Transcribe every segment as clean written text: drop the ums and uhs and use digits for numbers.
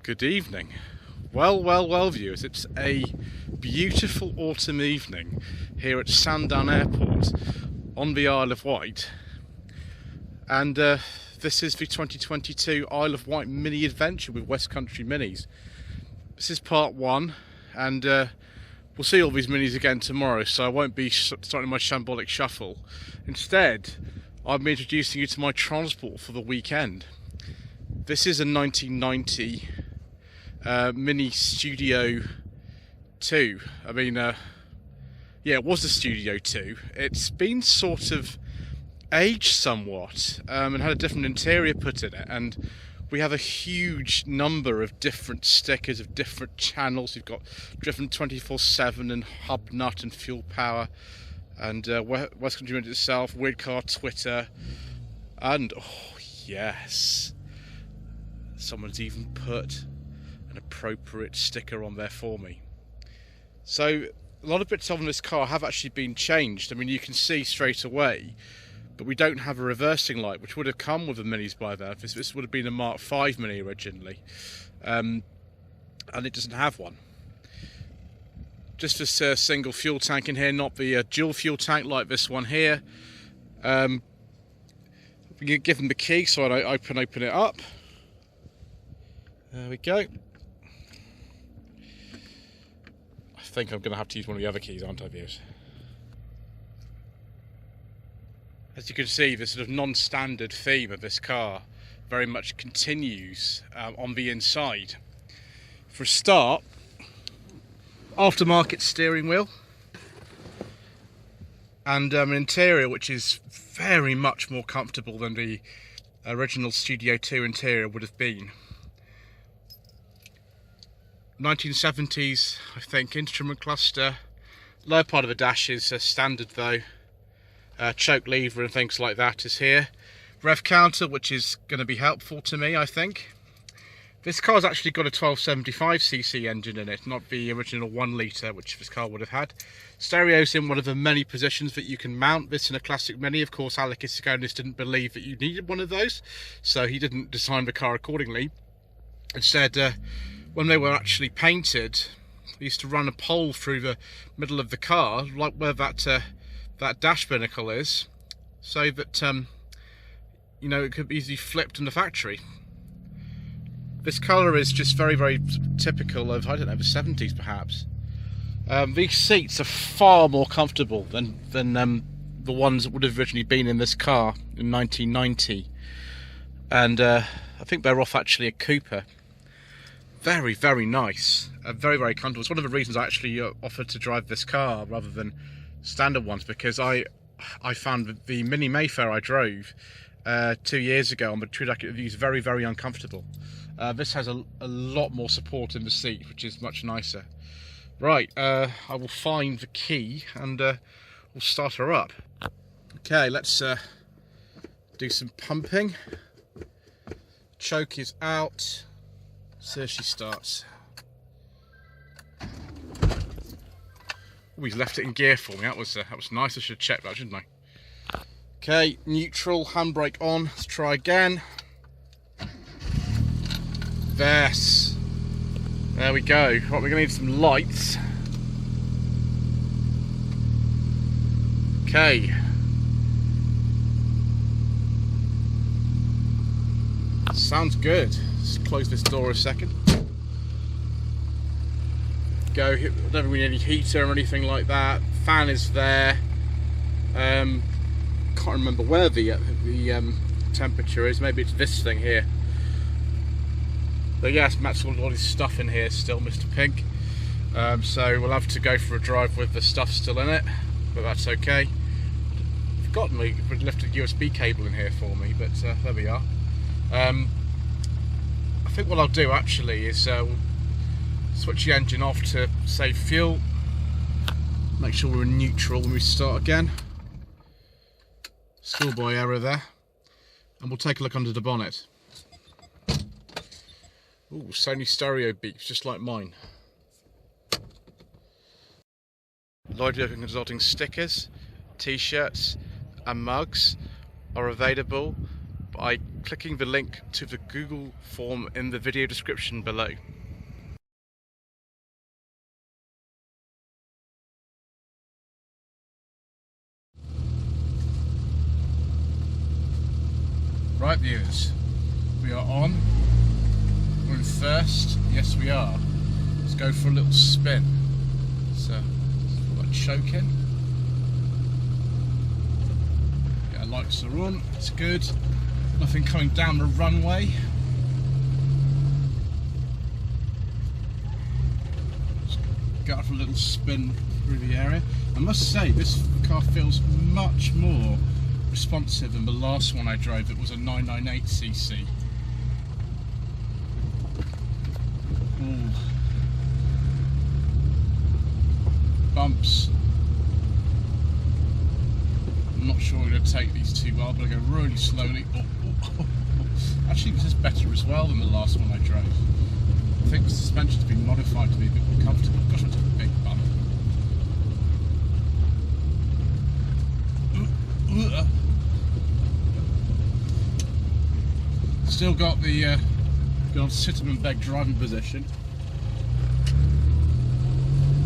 Good evening. Well, viewers, it's a beautiful autumn evening here at Sandown Airport on the Isle of Wight, and this is the 2022 Isle of Wight mini adventure with West Country Minis. This is part one, and we'll see all these minis again tomorrow, so I won't be starting my shambolic shuffle. Instead, I'll be introducing you to my transport for the weekend. This is a 1990 Mini Studio 2. Yeah, it was a Studio 2. It's been sort of aged somewhat and had a different interior put in it, and we have a huge number of different stickers of different channels. We've got driven 24/7 and hub nut and fuel power, and West Country Minis itself, Weird Car Twitter, and oh yes, someone's even put an appropriate sticker on there for me. So a lot of bits on this car have actually been changed. I mean, you can see straight away, but we don't have a reversing light, which would have come with the minis by then. This would have been a Mark V Mini originally, and it doesn't have one. Just this single fuel tank in here, not the dual fuel tank like this one here. We can give them the key, so I open it up. There we go. I think I'm going to have to use one of the other keys, aren't I, viewers? As you can see, the sort of non-standard theme of this car very much continues on the inside. For a start, aftermarket steering wheel, and an interior which is very much more comfortable than the original Studio 2 interior would have been. 1970s, I think, instrument cluster. Lower part of the dash is standard though. Choke lever and things like that is here. Rev counter, which is going to be helpful to me, I think. This car's actually got a 1275cc engine in it, not the original 1 litre, which this car would have had. Stereo's in one of the many positions that you can mount this in a classic Mini. Of course, Alec Isikonis didn't believe that you needed one of those, so he didn't design the car accordingly. Instead, when they were actually painted, they used to run a pole through the middle of the car, like where that dash binnacle is, so that you know, it could be easily flipped in the factory. This colour is just very typical of, I don't know, the 70s perhaps. These seats are far more comfortable than the ones that would have originally been in this car in 1990, and I think they're off actually a Cooper. Very nice, very comfortable. It's one of the reasons I actually offered to drive this car rather than standard ones, because I found the Mini Mayfair I drove 2 years ago on the True these very uncomfortable. This has a lot more support in the seat, which is much nicer. Right, I will find the key and we'll start her up. Okay, let's do some pumping. Choke is out. So she starts. Oh, he's left it in gear for me. That was nice. I should have checked that, shouldn't I? Okay, neutral, handbrake on. Let's try again. Yes. There we go. Right, we're going to need some lights. Okay. Sounds good. Let's close this door a second. Go. Don't really need any heater or anything like that. Fan is there. Can't remember where the temperature is. Maybe it's this thing here. But yes, Matt's got all his stuff in here still, Mr. Pink. So we'll have to go for a drive with the stuff still in it, but that's okay. Forgotten we left a USB cable in here for me, but there we are. I think what I'll do actually is switch the engine off to save fuel. Make sure we're in neutral when we start again. Schoolboy error there. And we'll take a look under the bonnet. Ooh, Sony stereo beeps, just like mine. Lloyd Consulting stickers, t-shirts and mugs are available, but I clicking the link to the Google form in the video description below. Right viewers, we are on. We're in first. Yes we are. Let's go for a little spin. So, like choking. Yeah, lights are on. It's good. Nothing coming down the runway. Just go out for a little spin through the area. I must say, this car feels much more responsive than the last one I drove. It was a 998cc. Ooh. Bumps. I'm not sure I'm going to take these too well, but I go really slowly. Actually, this is better as well than the last one I drove. I think the suspension's been modified to be a bit more comfortable. Gosh, I took a big bump. Still got the good sit and beg driving position.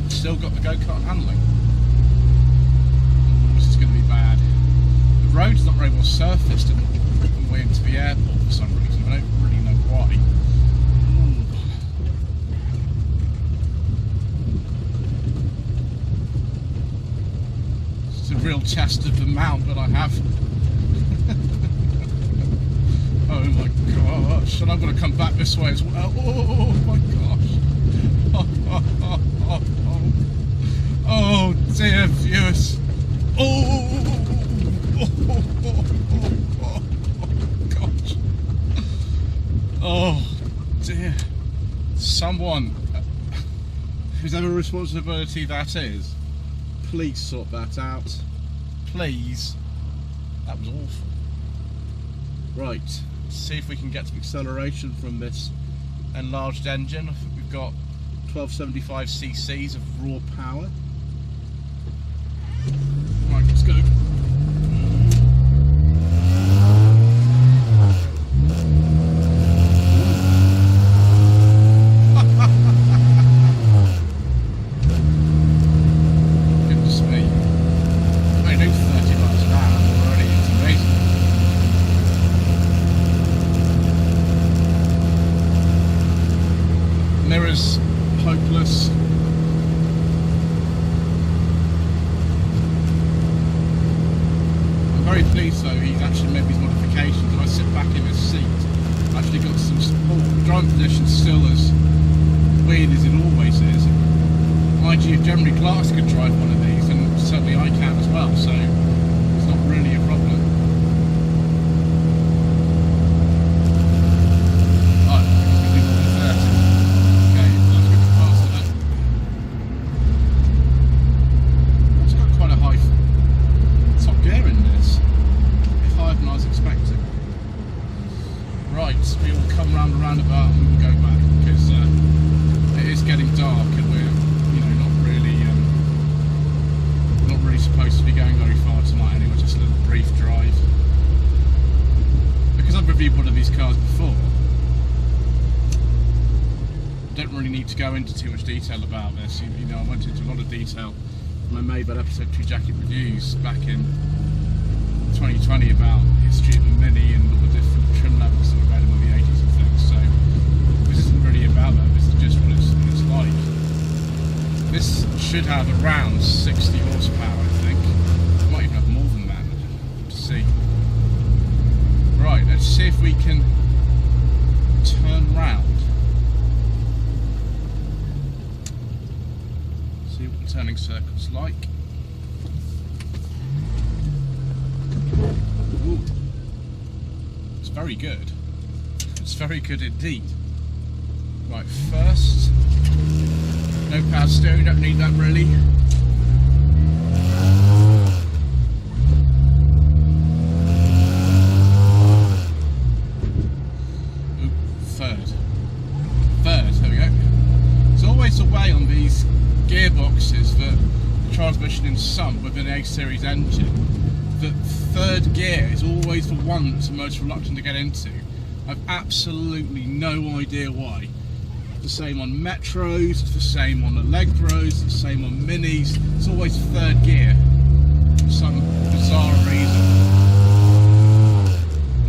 Still got the go-kart handling. This is going to be bad. The road's not very well surfaced and on the way into the airport for some reason. I don't really know why. It's a real test of the mount that I have. Oh my gosh, and I'm going to come back this way as well. Oh my gosh. Oh dear viewers. Oh gosh. Oh dear. Someone, whoever responsibility that is, please sort that out. Please. That was awful. Right. See if we can get some acceleration from this enlarged engine. I think we've got 1275 cc's of raw power. Right, let's go. Goodness me. I do 30 miles an hour already, it's amazing. Mirrors, hopeless. I'm very pleased though he's actually made these modifications. If I sit back in his seat, I've actually got some support. The driving position's still as weird as it always is. Mind you, if generally Clark's could drive one of these, and certainly I can as well, so it's not really a problem. We will come round the roundabout and we will go back because it is getting dark and we're, you know, not really supposed to be going very far tonight anyway. Just a little brief drive. Because I've reviewed one of these cars before, I don't really need to go into too much detail about this. You know, I went into a lot of detail when I made that episode 2 Jacket Reviews back in 2020 about history of the Mini and all the different trim levels that were available in the 80s and things. So this isn't really about that. This is just what it's like. This should have around 60 horsepower, I think. It might even have more than that. We'll see. Right, let's see if we can turn round. See what the turning circle's like. Ooh. It's very good. It's very good indeed. Right, first, no power steering, don't need that really. Ooh, third, there we go. There's always a way on these gearboxes that the transmission in some with an A series engine that third gear is always the one that's the most reluctant to get into. I've absolutely no idea why. It's the same on metros, it's the same on Allegros, it's the same on minis. It's always third gear for some bizarre reason.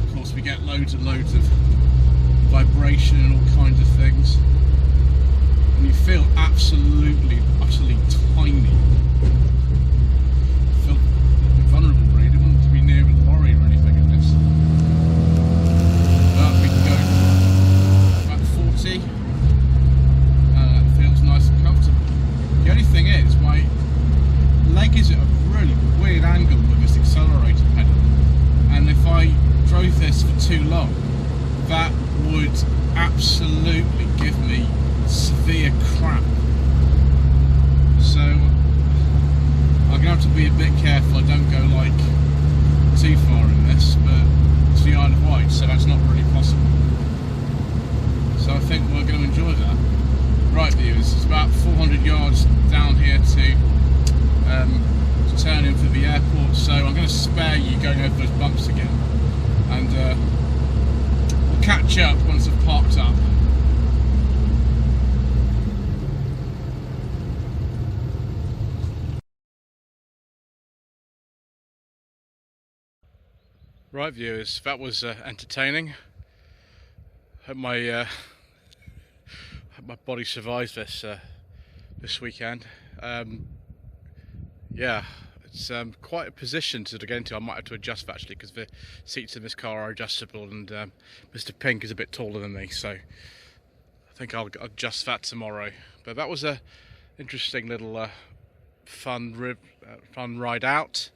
Of course, we get loads and loads of vibration and all kinds of things. And you feel absolutely, utterly tiny. You feel vulnerable, really. You don't want to be near a lorry or anything in this. But we can go about 40. It feels nice and comfortable. The only thing is, my leg is at a really weird angle with this accelerator pedal. And if I drove this for too long, that would absolutely give me severe cramp. So I'm gonna have to be a bit careful I don't go like too far in this, but it's the Isle of Wight, so that's not really possible. So I think we're going to enjoy that. Right, viewers, it's about 400 yards down here to turn in for the airport, so I'm going to spare you going over those bumps again, and we'll catch up once I've parked up. Right, viewers, that was entertaining. Hope my body survives this this weekend. Yeah, it's quite a position to get into. I might have to adjust actually, because the seats in this car are adjustable, and Mr. Pink is a bit taller than me, so I think I'll adjust that tomorrow. But that was a interesting little fun ride out.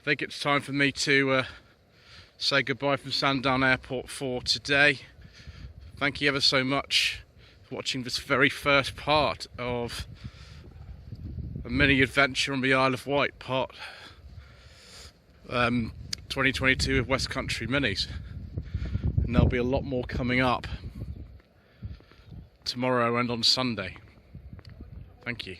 I think it's time for me to say goodbye from Sandown Airport for today. Thank you ever so much for watching this very first part of a mini adventure on the Isle of Wight, part 2022 of West Country Minis. And there'll be a lot more coming up tomorrow and on Sunday. Thank you.